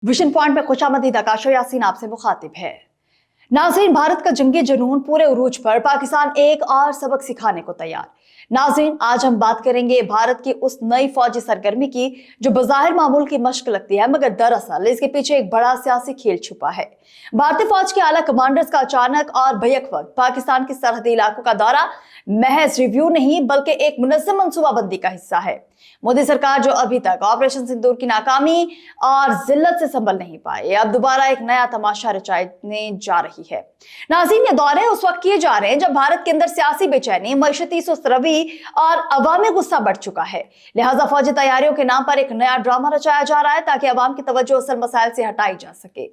Vision point में खुशामदीद आकाशो यासीन आपसे मुखातिब है। नाज़रीन, भारत का जंगी जुनून पूरे उरूज पर, पाकिस्तान एक और सबक सिखाने को तैयार। नाज़रीन, आज हम बात करेंगे भारत की उस नई फौजी सरगर्मी की जो बज़ाहिर मामूल की मश्क लगती है, मगर दरअसल इसके पीछे एक बड़ा सियासी खेल छुपा है। भारतीय फौज के आला कमांडर्स का अचानक और भयक वक्त पाकिस्तान के सरहदी इलाकों का दौरा महज रिव्यू नहीं बल्कि एक मुनज़्ज़म मंसूबाबंदी का हिस्सा है। मोदी सरकार जो अभी तक ऑपरेशन सिंदूर की नाकामी और जिल्लत से संभल नहीं पाए, अब दोबारा एक नया तमाशा रचाने जा रही है। नाज़रीन, ये दौरे उस वक्त किए जा रहे हैं जब भारत के अंदर सियासी बेचैनी, मईशती सुस्त रवि और अवामी गुस्सा बढ़ चुका है। लिहाजा फौजी तैयारियों के नाम पर एक नया ड्रामा रचाया जा रहा है ताकि अवाम की तवज्जो असल मसाइल से हटाई जा सके।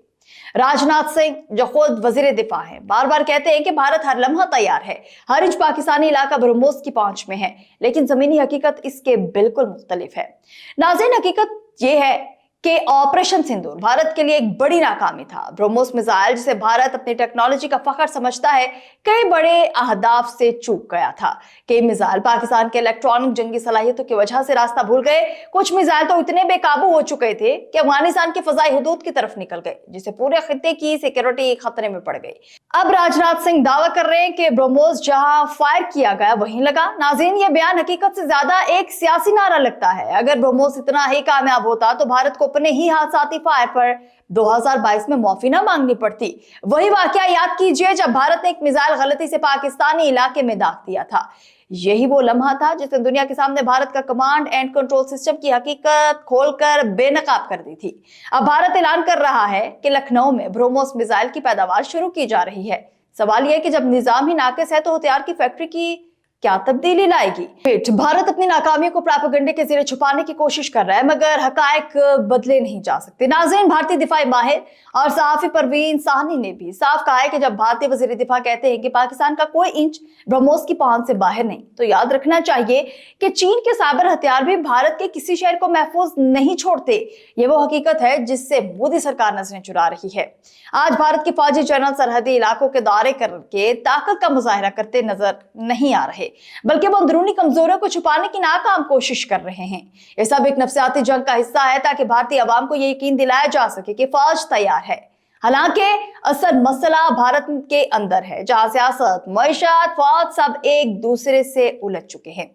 राजनाथ सिंह जो खुद वजीर दिफा हैं, बार बार कहते हैं कि भारत हर लम्हा तैयार है, हर इंच पाकिस्तानी इलाका ब्रह्मोस की पहुंच में है, लेकिन जमीनी हकीकत इसके बिल्कुल मुख्तलिफ है। नाज़रीन, हकीकत यह है कि ऑपरेशन सिंदूर भारत के लिए एक बड़ी नाकामी था। ब्रह्मोस मिसाइल, जिसे भारत अपनी टेक्नोलॉजी का फख्र समझता है, कई बड़े अहदाफ से चूक गया था। कई मिसाइल पाकिस्तान के इलेक्ट्रॉनिक जंगी सलाहियतों की वजह से रास्ता भूल गए। कुछ मिसाइल तो इतने बेकाबू हो चुके थे कि अफगानिस्तान की फजाई हुदूद की तरफ निकल गए, जिससे पूरे खित्ते की सिक्योरिटी खतरे में पड़ गई। अब राजनाथ सिंह दावा कर रहे हैं कि ब्रह्मोस जहां फायर किया गया वहीं लगा। नाज़रीन, ये बयान हकीकत से ज्यादा एक सियासी नारा लगता है। अगर ब्रह्मोस इतना ही कामयाब होता तो भारत को अपने ही हादसाती फायर पर 2022 में माफी ना मांगनी पड़ती। वही वाकया याद कीजिए जब भारत ने एक मिसाइल गलती से पाकिस्तानी इलाके में दाग दिया था। यही वो लम्हा था जिसने दुनिया के सामने भारत का कमांड एंड कंट्रोल सिस्टम की हकीकत खोलकर बेनकाब कर दी थी। अब भारत ऐलान कर रहा है कि लखनऊ में ब्रह्मोस मिसाइल की पैदावार शुरू की जा रही है। सवाल यह है कि जब निजाम ही नाकिस है तो हथियार की फैक्ट्री की क्या तब्दीली लाएगी? भारत अपनी नाकामियों को प्रोपेगेंडे के जरिए छुपाने की कोशिश कर रहा है, मगर हकायक बदले नहीं जा सकते। नाज़रीन, भारतीय दिफाई माहिर और सहाफी परवीन साहनी ने भी साफ कहा है कि जब भारतीय वजीर दिफा कहते हैं कि पाकिस्तान का कोई इंच ब्रह्मोस की पहुंच से बाहर नहीं, तो याद रखना चाहिए कि चीन के साइबर हथियार भी भारत के किसी शहर को महफूज नहीं छोड़ते। ये वो हकीकत है जिससे मोदी सरकार नजरें चुरा रही है। आज भारत के फौजी जनरल सरहदी इलाकों के दौरे करके ताकत का मुजाहरा करते नजर नहीं आ रहे, बल्कि वो अंदरूनी कमजोरियों को छुपाने की नाकाम कोशिश कर रहे हैं। यह सब एक नफसियाती जंग का हिस्सा है ताकि भारतीय आवाम को यह यकीन दिलाया जा सके कि फौज तैयार है। हालांकि असल मसला भारत के अंदर है, जहां सियासत, मईशत, फौज सब एक दूसरे से उलझ चुके हैं।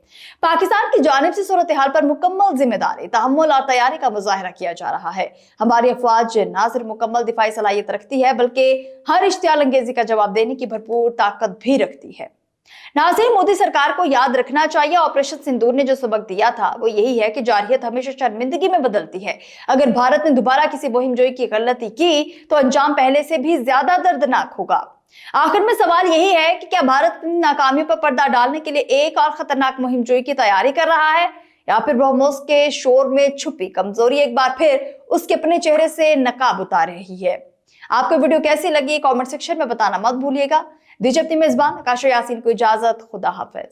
पाकिस्तान की जानिब से सूरत हाल पर मुकम्मल जिम्मेदारी, तहम्मुल और तैयारी का मुजाहरा किया जा रहा है। हमारी अफवाज न सिर्फ मुकम्मल दिफाई सलाहियत रखती है बल्कि हर इश्तियाल अंगेजी का जवाब देने की भरपूर ताकत भी रखती है। नाज़रीन, मोदी सरकार को याद रखना चाहिए, ऑपरेशन सिंदूर ने जो सबक दिया था वो यही है कि जारहियत हमेशा शर्मिंदगी में बदलती है। अगर भारत ने दोबारा किसी मुहिमजोई की गलती की तो अंजाम पहले से भी ज्यादा दर्दनाक होगा। आखिर में सवाल यही है कि क्या भारत अपनी नाकामियों पर पर्दा डालने के लिए एक और खतरनाक मुहिमजोई की तैयारी कर रहा है, या फिर ब्रह्मोस के शोर में छुपी कमजोरी एक बार फिर उसके अपने चेहरे से नकाब उतार रही है? आपको वीडियो कैसी लगी कमेंट सेक्शन में बताना मत भूलिएगा। दीजिए अपनी मेजबान आकाशो यासीन को इजाजत। खुदा हाफिज।